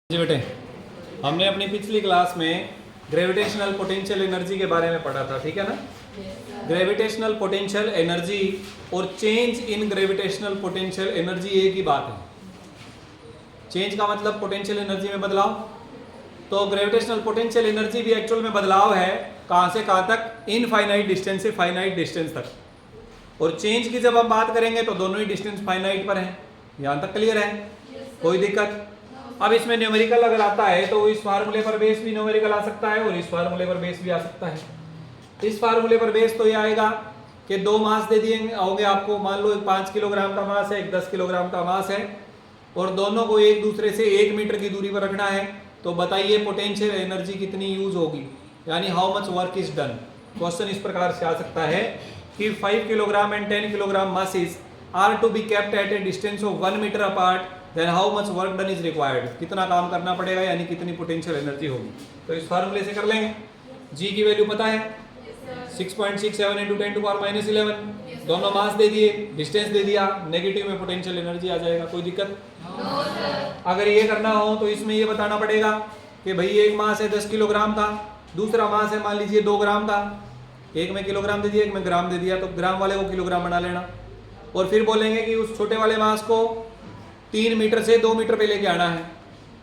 जी बेटे, हमने अपनी पिछली क्लास में ग्रेविटेशनल पोटेंशियल एनर्जी के बारे में पढ़ा था, ठीक है ना। ग्रेविटेशनल पोटेंशियल एनर्जी और change in gravitational potential energy एक ही बात है। चेंज का मतलब पोटेंशियल एनर्जी में बदलाव, तो ग्रेविटेशनल पोटेंशियल एनर्जी भी एक्चुअल में बदलाव है। कहाँ से कहाँ तक? इनफाइनाइट डिस्टेंस से फाइनाइट डिस्टेंस तक। और चेंज की जब हम बात करेंगे तो दोनों ही डिस्टेंस फाइनाइट पर हैं। यहाँ तक क्लियर है? कोई दिक्कत? अब इसमें न्यूमेरिकल अगर आता है तो इस फार्मूले पर बेस भी न्यूमेरिकल आ सकता है और इस फार्मूले पर बेस भी आ सकता है। इस फार्मूले पर बेस तो ये आएगा कि दो मास दे दिए होंगे आपको, मान लो 5 किलोग्राम का मास है, एक 10 किलोग्राम का मास है, और दोनों को एक दूसरे से 1 मीटर की दूरी पर रखना है। तो बताइए पोटेंशियल एनर्जी कितनी यूज होगी, यानी how much work is done. Question इस प्रकार से आ सकता है कि 5 kilogram and 10 kilogram masses are to be kept at a distance of 1 metre apart, then how much work done is required. कितना काम करना पड़ेगा, यानी कितनी पोटेंशियल एनर्जी होगी। तो इस फार्मूले से कर लेंगे। जी की वैल्यू पता है 6.67 × 10⁻11। दोनों मास दे दिए, डिस्टेंस दे दिया, नेगेटिव में पोटेंशियल एनर्जी आ जाएगा। कोई दिक्कत? अगर ये करना हो तो इसमें ये बताना पड़ेगा कि भाई एक मास है 10 किलोग्राम का, दूसरा मास है मान लीजिए 2 ग्राम का। एक में किलोग्राम दे दिया, एक में ग्राम दे दिया, तो ग्राम वाले को किलोग्राम बना लेना। और फिर बोलेंगे कि उस छोटे वाले मास को 3 मीटर से 2 मीटर पे लेके आना है।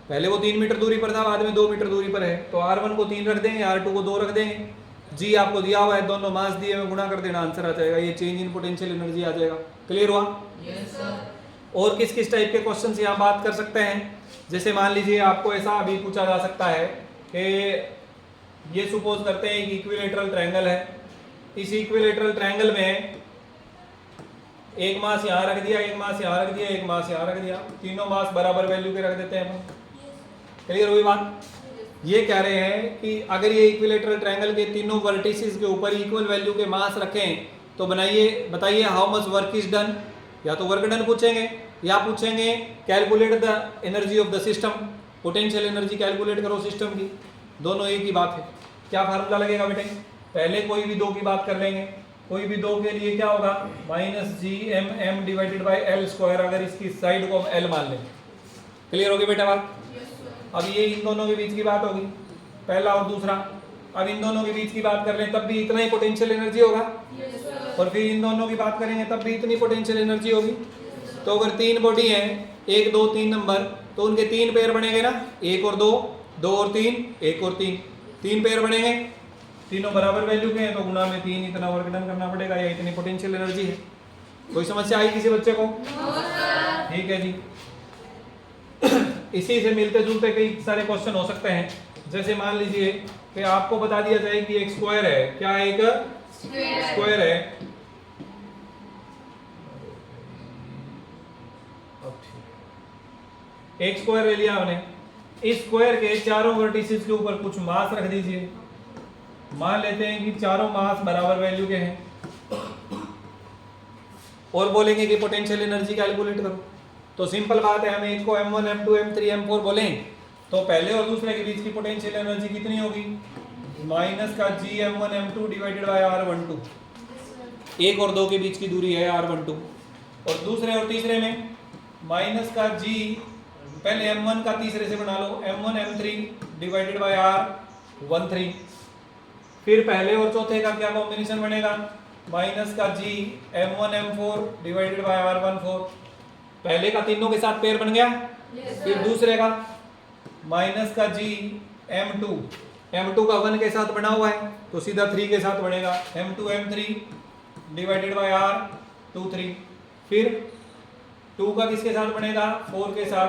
पहले वो 3 मीटर दूरी पर था, बाद में 2 मीटर दूरी पर है, तो R1 को 3 रख देंगे, R2 को 2 रख देंगे। जी आपको दिया हुआ है, दोनों मास दिए में गुणा कर देना, आंसर आ जाएगा। ये चेंज इन पोटेंशियल एनर्जी आ जाएगा। क्लियर हुआ? Yes sir. और किस किस टाइप के क्वेश्चन से यहाँ बात कर सकते हैं? जैसे मान लीजिए आपको ऐसा अभी पूछा जा सकता है कि ये सपोज करते हैं कि इक्विलेटरल ट्रायंगल है। इस इक्विलेटरल ट्रायंगल में एक मास यहाँ रख दिया, एक मास यहाँ रख दिया, एक मास यहाँ रख दिया, तीनों मास बराबर वैल्यू के रख देते हैं हम। क्लियर हुई बात? ये कह रहे हैं कि अगर ये इक्विलेटरल ट्रायंगल के तीनों वर्टिसेस के ऊपर इक्वल वैल्यू के मास रखें तो बताइए how much work is done. या तो वर्क डन पूछेंगे या पूछेंगे calculate the energy of the system, potential energy calculate करो सिस्टम की। दोनों एक ही बात है। क्या फार्मूला लगेगा बेटे? पहले कोई भी दो की बात कर लेंगे। कोई भी दो के लिए क्या होगा? -GMM डिवाइडेड बाय L², अगर इसकी साइड को हम L मान लें। क्लियर होगी बेटा बात? अब ये इन दोनों के बीच की बात होगी, पहला और दूसरा। अब इन दोनों के बीच की बात कर लें तब भी इतना ही पोटेंशियल एनर्जी होगा, और फिर इन दोनों की बात करेंगे तब भी इतनी पोटेंशियल एनर्जी होगी। तो अगर 3 बॉडी हैं, 1 2 3 नंबर, तो उनके 3 पेयर बनेंगे ना, 1 और 2, 2 और 3, 1 और 3, 3 पेयर बनेंगे। तीनों बराबर वैल्यू के हैं तो गुणा में 3 इतना वर्क डन करना पड़ेगा, या इतनी पोटेंशियल एनर्जी है। कोई समस्या आई किसी बच्चे को? ठीक है जी। इसी से मिलते जुलते कई सारे क्वेश्चन हो सकते हैं। जैसे मान लीजिए कि आपको बता दिया जाए कि एक स्क्वायर है। क्या एक स्क्वायर है? एक स्क्वायर ले लिया हमने। इस स्क्वायर के चारों वर्टिसेस के ऊपर कुछ मास रख दीजिए। मान लेते हैं कि चारों मास बराबर वैल्यू के हैं, और बोलेंगे कि पोटेंशियल एनर्जी कैलकुलेट करो। तो सिंपल बात है, हम एक को M1 M2 M3 M4 बोलें तो पहले और दूसरे के बीच की पोटेंशियल एनर्जी कितनी होगी? -GM1 M2 divided by R12। एक और दो के बीच की दूरी है R12, और दूसरे और तीसरे में -G, पहले M1 का तीसरे से बना लो, M1 M3 divided by R13। फिर पहले और चौथे का क्या कॉम्बिनेशन बनेगा? -G M1 M4 divided by R14। पहले का तीनों के साथ पेयर बन गया। फिर दूसरे का -G M2 का 1 के साथ बना हुआ है तो सीधा 3 के साथ बनेगा, M2 M3 divided by R23। फिर 2 का किसके साथ बनेगा? 4 के साथ,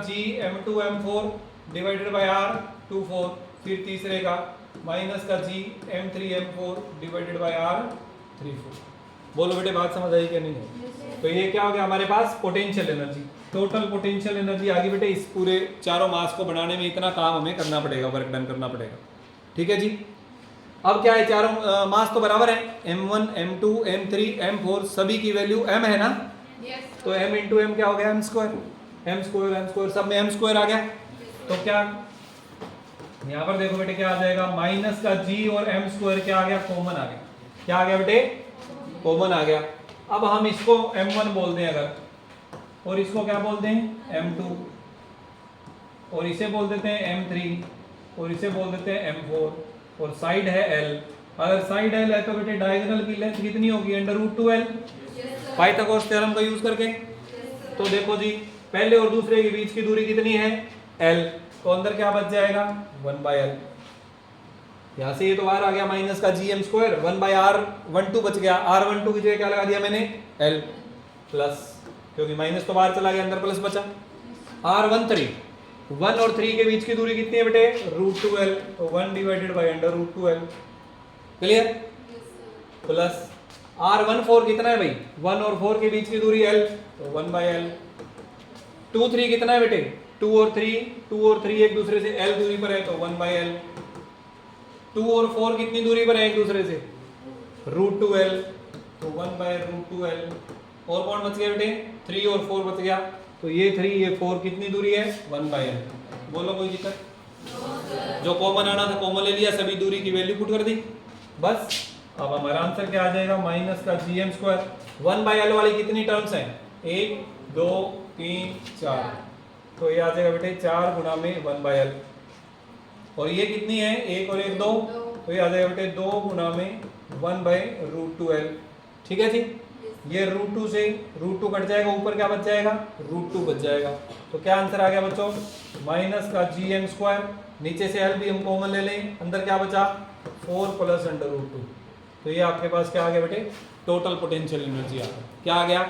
-G M2 M4 divided by R24। फिर तीसरे का -G M3 M4 divided by R34। बोलो बेटे बात समझ आई क्या नहीं है? तो ये क्या हो गया हमारे पास? Potential energy. Total potential energy आ गई बेटे। इस पूरे चारों मास को बनाने में इतना काम हमें करना पड़ेगा, वर्क डन करना पड़ेगा। ठीक है जी। अब क्या है, चारों मास तो बराबर है, M1 M2 M3 M4 सभी की वैल्यू M है ना। तो M × M क्या हो गया? M²। सब में M² आ गया। तो क्या यहाँ पर देखो बेटे क्या आ जाएगा? -G और M² क्या आ गया? कॉमन आ गया। क्या आ गया बेटे? कॉमन आ गया। अब हम इसको M1 बोल दें अगर, और इसको क्या बोल दें? M2। और इसे बोल देते हैं M3 और इसे बोल देते हैं M4 और साइड है L। अगर साइड L है तो बेटे डायगोनल की लेंथ कितनी होगी? √2L, पाइथागोरस थ्योरम का यूज करके। तो देखो जी, पहले और दूसरे के बीच की दूरी कितनी है? L, तो अंदर क्या बच जाएगा? 1/L। यहाँ से ये तो R आ गया माइनस का GM², 1/R12 बच गया। R12 की जगह क्या लगा दिया मैंने? L प्लस, क्योंकि माइनस तो बाहर चला गया, अंदर प्लस बचा। R13, 1 और 3 के बीच की दूरी कितनी है बेटे? √2L, तो 1/√2L। क्लियर? प्लस R14 कितना है भाई? 1 और 4 के बीच की दूरी L, तो 1/L। 2, 3 कितना है बेटे? 2 और 3 एक दूसरे से L दूरी पर है, तो 1/L। 2 और 4 कितनी दूरी पर है एक दूसरे से? √2L, तो 1/√2L। और कौन बच गया बेटे? 3 और 4 बच गया, तो ये 3 ये 4 कितनी दूरी है? 1/L। बोलो कोई दिक्कत? जो कॉमन आना था कॉमन ले लिया, सभी दूरी की वैल्यू पुट कर दी, बस। अब हमारा आंसर क्या आ जाएगा? माइनस का GM²। 1/L वाली कितनी टर्म्स हैं? 1, 2, 3, 4, तो ये आ जाएगा बेटे 4 गुना में 1/L। और ये कितनी है? 1 और 1 2, तो ये आ जाएगा बेटे 2 गुना में 1/√2L। ठीक है जी, ये √2 से √2 कट जाएगा, ऊपर क्या बच जाएगा? √2 बच जाएगा। तो क्या आंसर आ गया बच्चों? माइनस का GM², नीचे से L भी हम कॉमन ले लें, अंदर क्या बचा? 4 प्लस √2। तो ये आपके पास क्या आ गया बेटे? टोटल पोटेंशियल एनर्जी आ गया। क्या आ गया?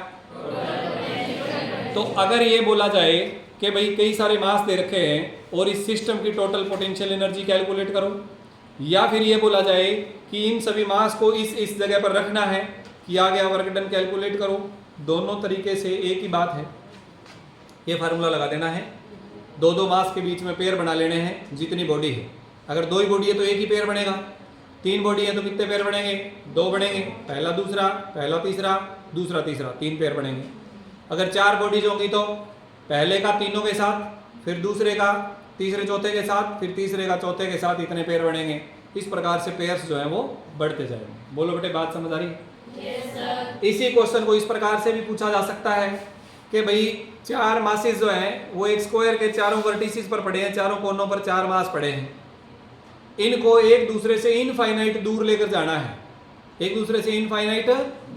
तो अगर ये बोला जाए कि भाई कई सारे मास दे रखे हैं और इस सिस्टम की टोटल पोटेंशियल एनर्जी कैलकुलेट करो, या फिर ये बोला जाए कि इन सभी मास को इस जगह पर रखना है, किया गया वर्क डन कैलकुलेट करो, दोनों तरीके से एक ही बात है। ये फार्मूला लगा देना है, दो मास के बीच में पेयर बना लेने हैं जितनी बॉडी है। अगर 2 ही बॉडी है तो एक ही पेयर बनेगा, 3 बॉडी है तो कितने पेयर बनेंगे? 2 बनेंगे, पहला दूसरा, पहला तीसरा, दूसरा तीसरा, 3 पेयर बनेंगे। अगर 4 बॉडीज होंगी तो पहले का तीनों के साथ, फिर दूसरे का तीसरे चौथे के साथ, फिर तीसरे का चौथे के साथ, इतने पेयर बनेंगे। इस प्रकार से पेयर्स जो है वो बढ़ते जाएंगे। बोलो बेटे, बात समझ आ रही है? इसी क्वेश्चन को इस प्रकार से भी पूछा जा सकता है कि भाई 4 मासेस जो हैं वो एक स्क्वायर के चारों वर्टिसेस पर पड़े हैं, चारों कोनों पर 4 मास पड़े हैं, इनको एक दूसरे से इनफाइनाइट दूर लेकर जाना है, एक दूसरे से इनफाइनाइट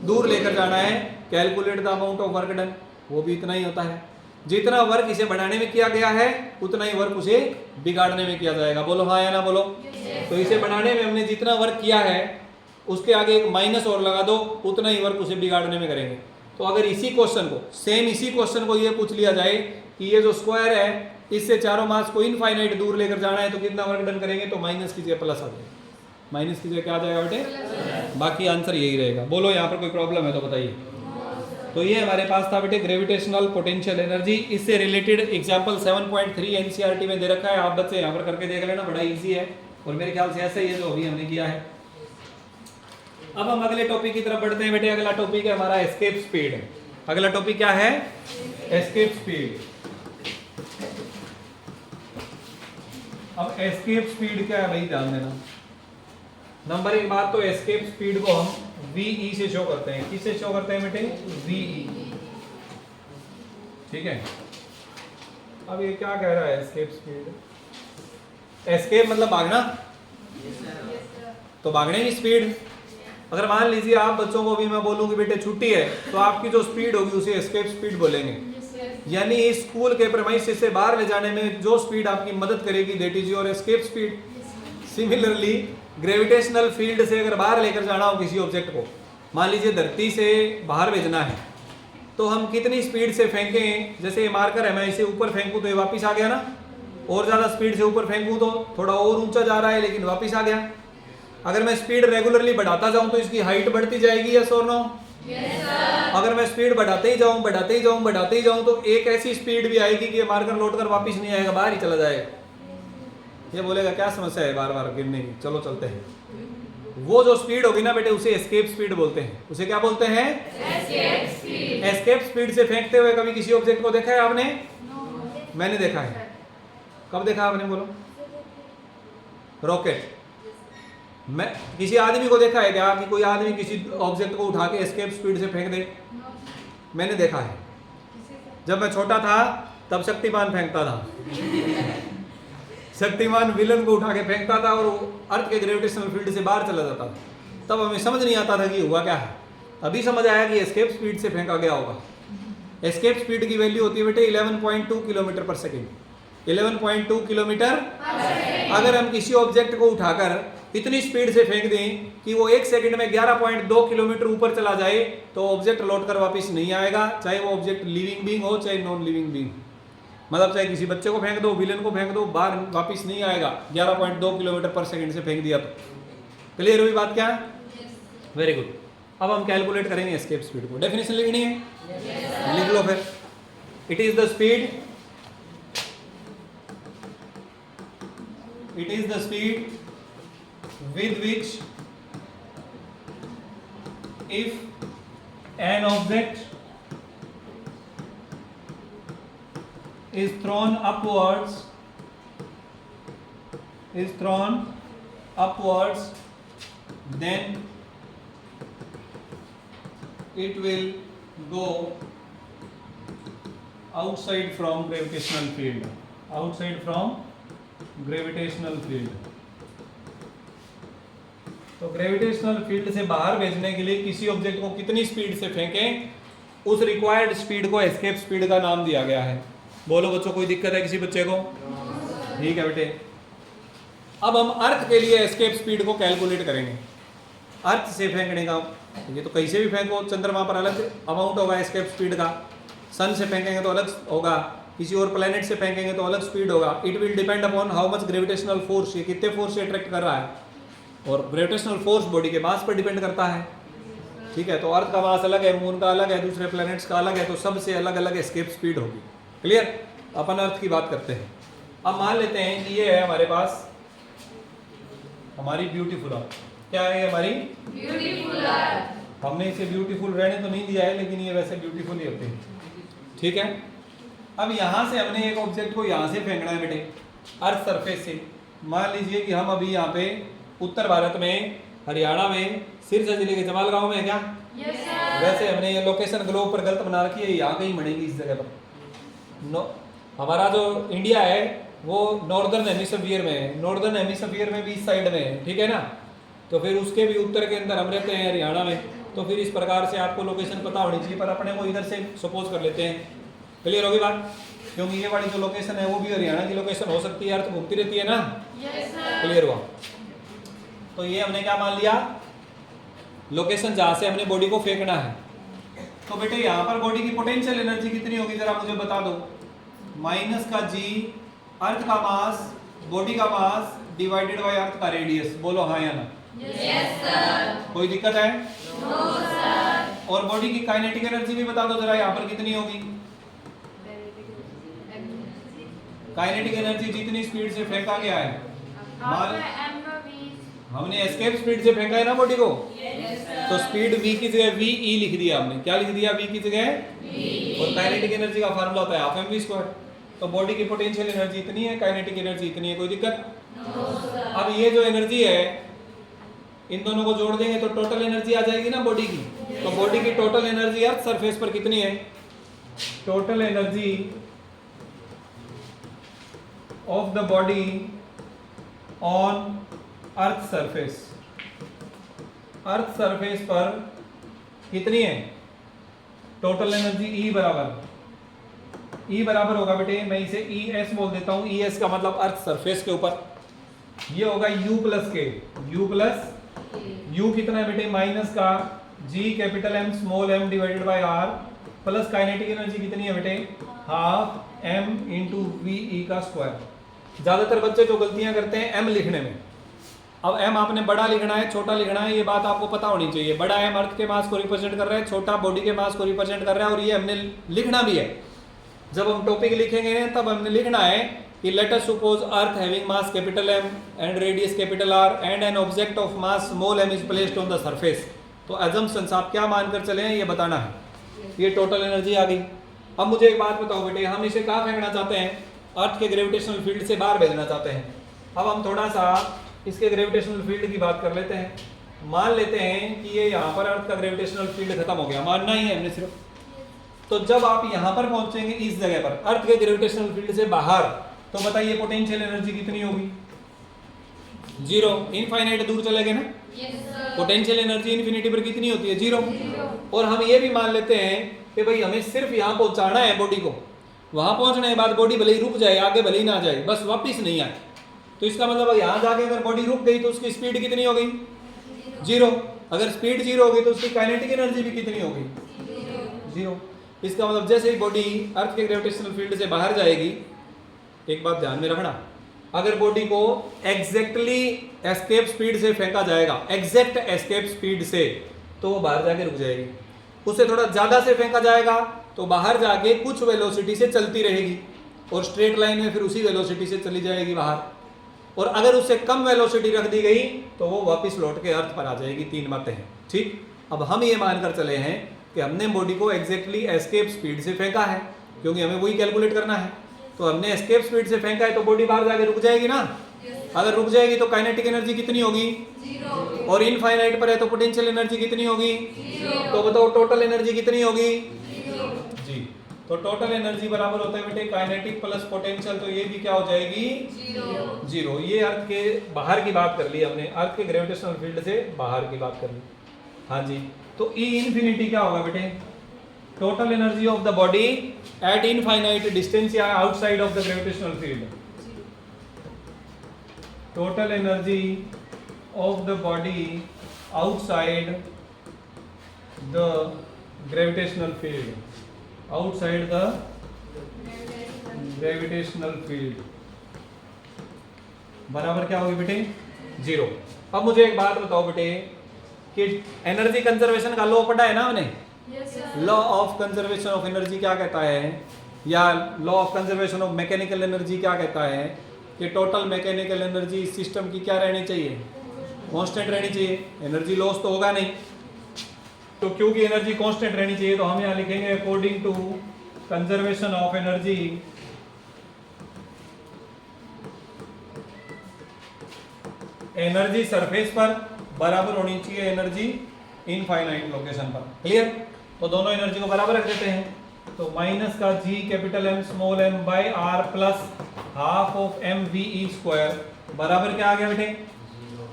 दूर लेकर जाना है। Calculate the amount of work done, वो भी इतना ही होता है। जितना वर्क इसे बढ़ाने में किया गया है उतना ही वर्क उसे बिगाड़ने में किया जाएगा। बोलो हाँ या ना बोलो। तो इसे बढ़ाने में हमने जितना वर्क किया है उसके आगे एक माइनस और लगा दो, उतना ही वर्क उसे बिगाड़ने में करेंगे। तो अगर इसी क्वेश्चन को, सेम इसी क्वेश्चन को ये पूछ लिया जाए कि ये जो स्क्वायर है इससे चारों मास को इनफाइनाइट दूर लेकर जाना है तो कितना वर्क डन करेंगे, तो माइनस की जगह प्लस आ जाएगा, माइनस की जगह क्या आ जाएगा बेटे? बाकी आंसर यही रहेगा। बोलो यहाँ पर कोई प्रॉब्लम है तो बताइए। तो ये हमारे पास था बेटे ग्रेविटेशनल पोटेंशियल एनर्जी। इससे रिलेटेड एग्जांपल 7.3 एनसीईआरटी में दे रखा है, आप बच्चे यहाँ पर करके देख लेना, बड़ा इजी है और मेरे ख्याल से ऐसा ही है जो अभी हमने किया है। अब हम अगले टॉपिक की तरफ बढ़ते हैं बेटे। अगला टॉपिक है हमारा एस्केप स्पीड। अगला टॉपिक क्या है? Escape speed. अब एस्केप स्पीड क्या है भाई, ध्यान देना। नंबर 1 बात तो एस्केप स्पीड को हम VE से शो करते हैं। किससे शो करते हैं बेटे? VE। ठीक है, अब ये क्या कह रहा है एस्केप स्पीड? एस्केप मतलब भागना, तो भागने की स्पीड। अगर मान लीजिए आप बच्चों को भी मैं बोलूं कि बेटे छुट्टी है, तो आपकी जो स्पीड होगी उसे एस्केप स्पीड बोलेंगे। यानी इस स्कूल के प्रेमाइसेस से बाहर ले जाने में जो स्पीड आपकी मदद करेगी that is your escape speed. Similarly gravitational field से अगर बाहर लेकर जाना हो किसी ऑब्जेक्ट को, मान लीजिए धरती से बाहर भेजना है, तो हम कितनी स्पीड से फेंकें? जैसे ये मार्कर है, मैं इसे ऊपर फेंकूं तो ये वापस आ गया ना, और ज़्यादा स्पीड से ऊपर फेंकूं तो थोड़ा और ऊंचा जा रहा है लेकिन वापस आ गया। अगर मैं स्पीड रेगुलरली बढ़ाता जाऊं तो इसकी हाइट बढ़ती जाएगी, यस और नो? अगर मैं स्पीड बढ़ाते ही जाऊं तो एक ऐसी स्पीड भी आएगी कि ये मार्कर लौटकर वापस नहीं आएगा, बाहर ही चला जाएगा। ये बोलेगा क्या समस्या है बार बार गिरने की, चलो चलते हैं। वो जो स्पीड होगी ना बेटे उसे एस्केप स्पीड बोलते हैं। उसे क्या बोलते हैं? Escape speed. एस्केप स्पीड से फेंकते हुए कभी किसी ऑब्जेक्ट को देखा है आपने? मैंने देखा है। कब देखा आपने, बोलो? रॉकेट। मैं किसी आदमी को देखा है क्या कि कोई आदमी किसी ऑब्जेक्ट को उठा के एस्केप स्पीड से फेंक दे? मैंने देखा है। जब मैं छोटा था तब शक्तिमान फेंकता था। शक्तिमान विलन को उठा के फेंकता था और वो अर्थ के ग्रेविटेशनल फील्ड से बाहर चला जाता था। तब हमें समझ नहीं आता था कि हुआ क्या है। अभी समझ आया कि एस्केप स्पीड से फेंका गया होगा। एस्केप स्पीड की वैल्यू होती है बेटे 11.2 किलोमीटर पर सेकेंड। 11.2 किलोमीटर। अगर हम किसी ऑब्जेक्ट को उठाकर इतनी स्पीड से फेंक दें कि वो 1 सेकंड में 11.2 किलोमीटर ऊपर चला जाए तो ऑब्जेक्ट लौट कर वापिस नहीं आएगा, चाहे वो ऑब्जेक्ट लिविंग बीइंग हो चाहे नॉन लिविंग बीइंग। मतलब चाहे किसी बच्चे को फेंक दो, विलन को फेंक दो, बाहर वापिस नहीं आएगा 11.2 किलोमीटर पर सेकंड से फेंक दिया तो। क्लियर हुई बात क्या? Very good. अब हम कैलकुलेट करेंगे एस्केप स्पीड को। डेफिनेशन लिखनी है? लिख लो फिर। It is the speed, it is the speed with which if an object is thrown upwards then it will go outside from gravitational field, outside from gravitational field. तो gravitational field से बाहर भेजने के लिए किसी ऑब्जेक्ट को कितनी speed से फेंकें, उस रिक्वायर्ड स्पीड को एस्केप स्पीड का नाम दिया गया है। बोलो बच्चों, कोई दिक्कत है किसी बच्चे को? ठीक है बेटे। अब हम अर्थ के लिए एस्केप स्पीड को कैलकुलेट करेंगे। अर्थ से फेंकने का, ये तो कहीं से भी फेंको, चंद्रमा पर अलग अमाउंट होगा एस्केप स्पीड का, सन से फेंकेंगे तो अलग होगा, किसी और प्लेनेट से फेंकेंगे तो अलग स्पीड होगा। It will depend upon how much gravitational force, ये कितने फोर्स से अट्रैक्ट कर रहा है, और ग्रेविटेशनल फोर्स बॉडी के मास पर डिपेंड करता है। ठीक है, तो अर्थ का मास अलग है, मून का अलग है, दूसरे प्लैनेट्स का अलग है, तो सबसे अलग अलग एस्केप स्पीड होगी। क्लियर? अपन अर्थ की बात करते हैं। अब मान लेते हैं कि ये है हमारे पास हमारी ब्यूटीफुल अर्थ। क्या है हमारी ब्यूटीफुल अर्थ? हमने इसे ब्यूटीफुल रहने तो नहीं दिया है, लेकिन ये वैसे ब्यूटीफुल ही होते हैं। ठीक है, अब यहाँ से हमने एक ऑब्जेक्ट को यहाँ से फेंकना है बेटे, अर्थ सरफेस से। मान लीजिए कि हम अभी यहाँ पे उत्तर भारत में हरियाणा में सिरसा जिले के जमाल गांव में है क्या? yes, वैसे हमने ये लोकेशन ग्लोब पर गलत बना रखी है, यहाँ कहीं बनेगी इस जगह पर। हमारा जो इंडिया है वो नॉर्दर्न हेमिस्फीयर में है, नॉर्दर्न हेमिस्फीयर में भी इस साइड में है। ठीक है ना? तो फिर उसके भी उत्तर के अंदर हम रहते हैं हरियाणा में, तो फिर इस प्रकार से आपको लोकेशन पता होनी चाहिए, पर अपने को इधर से सपोज कर लेते हैं। क्लियर होगी बात? क्योंकि ये वाली जो लोकेशन है वो भी हरियाणा की लोकेशन हो सकती है, अर्थ घूमती रहती है ना। क्लियर हुआ? तो ये हमने क्या मान लिया, लोकेशन जहां से हमने बॉडी को फेंकना है। तो बेटे यहाँ पर बॉडी की पोटेंशियल एनर्जी कितनी होगी जरा मुझे बता दो। माइनस का जी अर्थ का मास, बॉडी का मास डिवाइडेड बाय अर्थ का रेडियस। बोलो हाँ या ना? Yes sir. कोई दिक्कत है? No sir. और बॉडी की काइनेटिक एनर्जी भी बता दो जरा, यहाँ पर कितनी होगी? काइनेटिक एनर्जी जितनी स्पीड से फेंका गया है, हमने एस्केप स्पीड से फेंका है ना बॉडी को, तो स्पीड v की जगह v e लिख दिया हमने। क्या लिख दिया? v की जगह v। और काइनेटिक एनर्जी का फार्मूला होता है हाफ mv²। तो बॉडी की पोटेंशियल एनर्जी इतनी है, काइनेटिक एनर्जी इतनी है। कोई दिक्कत? अब ये जो एनर्जी है इन दोनों को जोड़ देंगे तो टोटल एनर्जी आ जाएगी ना बॉडी की। तो बॉडी की टोटल एनर्जी अर्थ सरफेस पर कितनी है? Total energy of the body on earth surface, earth surface पर कितनी है टोटल एनर्जी? E बराबर होगा बेटे, मैं इसे ES बोल देता हूँ। ES का मतलब अर्थ सरफेस के ऊपर, ये होगा U प्लस के। U कितना है बेटे? माइनस का G capital M small m divided by R plus kinetic energy कितनी है बेटे? हाफ m इंटू VE का स्क्वायर। ज्यादातर बच्चे जो गलतियां करते हैं m लिखने में, अब m आपने बड़ा लिखना है छोटा लिखना है, ये बात आपको पता होनी चाहिए। बड़ा m अर्थ के मास को रिप्रेजेंट कर रहा है, छोटा बॉडी के मास को रिप्रेजेंट कर रहा है, और ये हमने लिखना भी है। जब हम टॉपिक लिखेंगे तब हमने लिखना है कि let us suppose earth having mass capital M and radius capital R and an object of mass small m is placed on the surface. तो अजम्पशंस आप क्या मानकर चले हैं ये बताना है। ये टोटल एनर्जी आ गई। अब मुझे एक बात बताओ बेटे, हम इसे कहाँ फेंकना चाहते हैं? अर्थ के ग्रेविटेशनल फील्ड से बाहर भेजना चाहते हैं। अब हम थोड़ा सा इसके ग्रेविटेशनल फील्ड की बात कर लेते हैं। मान लेते हैं कि ये यहाँ पर अर्थ का ग्रेविटेशनल फील्ड खत्म हो गया, मानना ही है हमने सिर्फ। तो जब आप यहां पर पहुंचेंगे इस जगह पर अर्थ के ग्रेविटेशनल फील्ड से बाहर, तो बताइए पोटेंशियल एनर्जी कितनी होगी? जीरो। इनफाइनाइट दूर चले गए ना, पोटेंशियल एनर्जी इन्फिनिटी पर कितनी होती है? जीरो। और हम ये भी मान लेते हैं कि भाई हमें सिर्फ यहाँ पहुंचाना है बॉडी को, वहां पहुंचने के बाद बॉडी भले ही रुक जाए, आगे भले ही ना जाए, बस वापिस नहीं आए, तो इसका मतलब यहाँ जाके अगर बॉडी रुक गई तो उसकी स्पीड कितनी हो गई? जीरो। अगर स्पीड जीरो हो गई तो उसकी काइनेटिक एनर्जी भी कितनी हो गई? जीरो। इसका मतलब जैसे ही बॉडी अर्थ के ग्रेविटेशनल फील्ड से बाहर जाएगी, एक बात ध्यान में रखना, अगर बॉडी को एग्जैक्टली एस्केप स्पीड से फेंका जाएगा, एग्जैक्ट एस्केप स्पीड से, तो वो बाहर जाके रुक जाएगी। उससे थोड़ा ज्यादा से फेंका जाएगा तो बाहर जाके कुछ वेलोसिटी से चलती रहेगी और स्ट्रेट लाइन में फिर उसी वेलोसिटी से चली जाएगी बाहर। और अगर उससे कम वेलोसिटी रख दी गई तो वो वापस लौट के अर्थ पर आ जाएगी। 3 बातें हैं, ठीक। अब हम ये मानकर चले हैं कि हमने बॉडी को एग्जैक्टली एस्केप स्पीड से फेंका है, क्योंकि हमें वही कैलकुलेट करना है। तो हमने एस्केप स्पीड से फेंका है तो बॉडी बाहर जाके रुक जाएगी ना। अगर रुक जाएगी तो काइनेटिक एनर्जी कितनी होगी? जीरो। और इनफाइनाइट पर है तो पोटेंशियल एनर्जी कितनी होगी? जीरो। तो बताओ टोटल एनर्जी कितनी होगी? जीरो। जी, तो टोटल एनर्जी बराबर होता है बेटे काइनेटिक प्लस पोटेंशियल, तो ये भी क्या हो जाएगी? जीरो। जीरो। ये अर्थ के बाहर की बात कर ली हमने, अर्थ के ग्रेविटेशनल फील्ड से बाहर की बात कर ली। हाँ जी, तो ई इन्फिनिटी क्या होगा बेटे? Total energy of the body at infinite distance या outside of the gravitational field. Total energy of the body outside the gravitational field, outside the gravitational field बराबर क्या होगी बेटे? जीरो। अब मुझे एक बात बताओ बेटे कि एनर्जी कंजर्वेशन का लॉ पढ़ा है ना हमने? Law of conservation of energy क्या कहता है, या law of conservation of mechanical energy क्या कहता है कि टोटल मैकेनिकल एनर्जी सिस्टम की क्या रहनी चाहिए? कांस्टेंट रहनी चाहिए। एनर्जी लॉस तो होगा नहीं, तो क्योंकि एनर्जी कांस्टेंट रहनी चाहिए तो हम यहाँ लिखेंगे according to conservation of energy, energy surface पर बराबर होनी चाहिए एनर्जी इनफाइनाइट लोकेशन पर। क्लियर? तो दोनों एनर्जी को बराबर रख देते हैं, तो माइनस का G capital M small m by r plus half of m V E square बराबर क्या आ गया बेटे?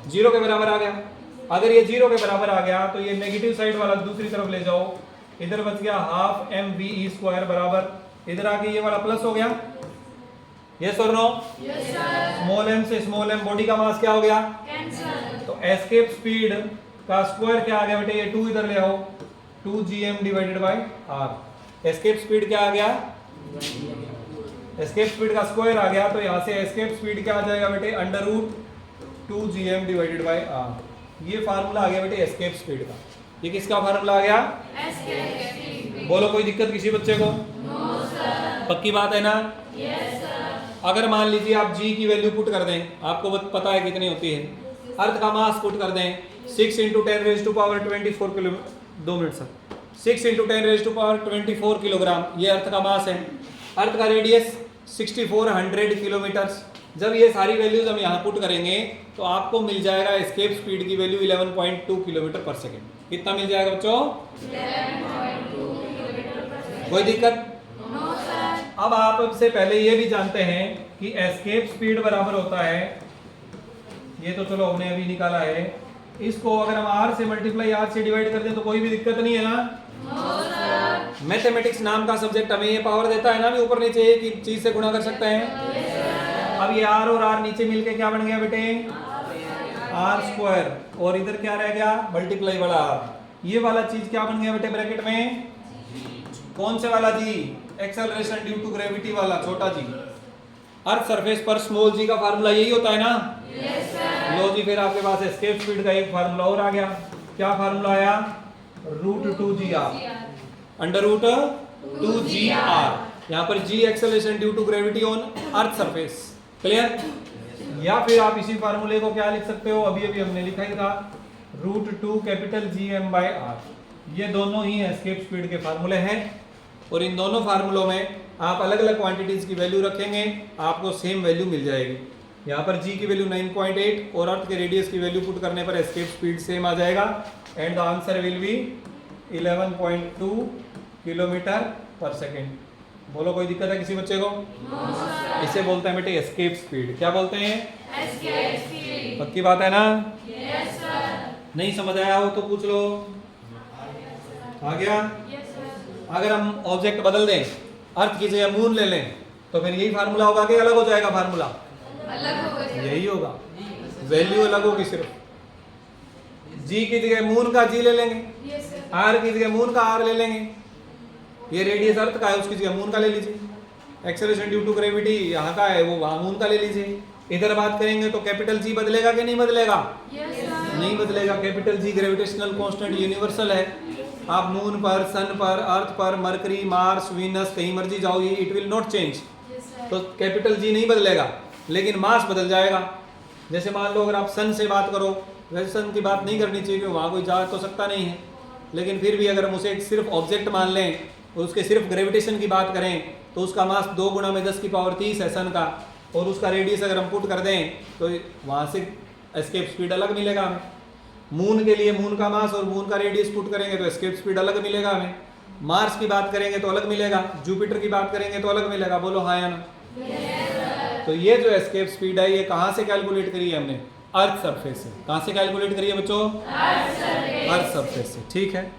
जीरो के बराबर आ गया। अगर ये जीरो के बराबर आ गया तो ये नेगेटिव साइड वाला दूसरी तरफ ले जाओ, इधर बच गया half M V E square बराबर, इधर आके ये वाला प्लस हो गया। यस और नो? स्मॉल एम से स्मॉल एम बॉडी का मास क्या हो गया? कैंसिल। तो एस्केप स्पीड का स्क्वायर क्या आ गया बेटे? ये 2 इधर ले आओ, 2gm divided by r। Escape speed क्या आ गया? एस्केप स्पीड का स्क्वायर आ गया, तो यहाँ से एस्केप स्पीड क्या आ जाएगा बेटे? Under root 2gm divided by r। ये फार्मूला आ गया बेटे एस्केप स्पीड का। ये किसका फार्मूला आ गया? Escape speed. बोलो कोई दिक्कत किसी बच्चे को? No sir. पक्की बात है ना? Yes sir. अगर मान लीजिए आप g की वैल्यू पुट कर दें, आपको पता है कितनी होती है, अर्थ का मास पुट कर दें 6 × 10⁻24 किलो, 2 मिनट सर, 6 × 10⁻24 किलोग्राम ये अर्थ का मास है। अर्थ का रेडियस 6400 किलोमीटर। जब ये सारी वैल्यूज हम यहाँ पुट करेंगे तो आपको मिल जाएगा एस्केप स्पीड की वैल्यू 11.2 किलोमीटर पर सेकेंड। कितना मिल जाएगा बच्चों? 11.2 किलोमीटर पर सेकेंड। कोई दिक्कत? No sir. अब आप से पहले ये भी जानते हैं कि एस्केप स्पीड बराबर होता है, ये तो चलो हमने अभी निकाला है, इसको अगर हम r से मल्टीप्लाई r से डिवाइड कर दें तो कोई भी दिक्कत नहीं है ना? No sir. मैथमेटिक्स नाम का सब्जेक्ट हमें ये पावर देता है ना, भी ऊपर नीचे एक ही चीज से गुणा कर सकते हैं। अब ये r और r नीचे मिलके क्या बन गया बेटे? r स्क्वायर, और इधर क्या रह गया? मल्टीप्लाई वाला r। ये वाला चीज क्या बन गया बेटे ब्रैकेट में? कौन से वाला जी? एक्सेलरेशन ड्यू टू ग्रेविटी वाला छोटा जी। अर्थ सरफेस पर स्मॉल जी का फार्मूला यही होता है ना? Yes sir. लो जी, फिर आपके पास एस्केप स्पीड का एक फार्मूला और आ गया। क्या फार्मूला आया? √2gr under root 2gr। यहाँ पर g acceleration due to gravity on earth surface. Clear? या फिर आप इसी फार्मूले को क्या लिख सकते हो, अभी अभी हमने लिखा ही था, √2 कैपिटल gm बाय r। ये दोनों ही एस्केप स्पीड के फार्मूले हैं, और इन दोनों फार्मूलों में आप अलग अलग क्वांटिटीज की वैल्यू रखेंगे, आपको सेम वैल्यू मिल जाएगी। यहाँ पर g की वैल्यू 9.8 और अर्थ के रेडियस की वैल्यू पुट करने पर एस्केप स्पीड सेम आ जाएगा, and the answer will be 11.2 kilometre पर सेकेंड। बोलो कोई दिक्कत है किसी बच्चे को? इसे बोलते हैं बेटे एस्केप स्पीड। क्या बोलते हैं? Escape speed. पक्की बात है ना? Yes sir. नहीं समझ आया हो तो पूछ लो। आ गया? Yes sir. अगर हम ऑब्जेक्ट बदल दें, अर्थ की जगह मून ले लें, तो फिर यही फार्मूला होगा कि अलग हो जाएगा फार्मूला? अलग होगा। यही होगा, वैल्यू अलग होगी सिर्फ। जी की जगह मून का जी ले लेंगे, आर की जगह मून का आर ले लेंगे। ये रेडियस अर्थ का है, उसकी जगह मून का ले लीजिए। एक्सेलरेशन ड्यू टू ग्रेविटी यहाँ का है, वो वहाँ मून का ले लीजिए। इधर बात करेंगे तो कैपिटल जी बदलेगा कि नहीं बदलेगा? नहीं बदलेगा। Capital G gravitational constant universal है। आप मून पर, सन पर, अर्थ पर, मरकरी, मार्स, वीनस कहीं मर्जी जाओ, ये इट विल नॉट चेंज। तो कैपिटल जी नहीं बदलेगा, लेकिन मास बदल जाएगा। जैसे मान लो अगर आप सन से बात करो, वैसे सन की बात नहीं करनी चाहिए क्योंकि वहाँ कोई जा तो सकता नहीं है, लेकिन फिर भी अगर हम उसे सिर्फ ऑब्जेक्ट मान लें, उसके सिर्फ ग्रेविटेशन की बात करें, तो उसका मास 2 × 10⁻30 है सन का, और उसका रेडियस अगर हम पुट कर दें तो वहाँ से एस्केप स्पीड अलग मिलेगा हमें। मून के लिए मून का मास और मून का रेडियस पुट करेंगे तो एस्केप स्पीड अलग मिलेगा हमें। मार्स की बात करेंगे तो अलग मिलेगा, जुपिटर की बात करेंगे तो अलग मिलेगा। बोलो हाँ या ना? तो ये जो एस्केप स्पीड है, ये कहाँ से कैलकुलेट करी है हमने? अर्थ सरफेस से। कहाँ से कैलकुलेट करी है बच्चों? अर्थ सरफेस से। ठीक है।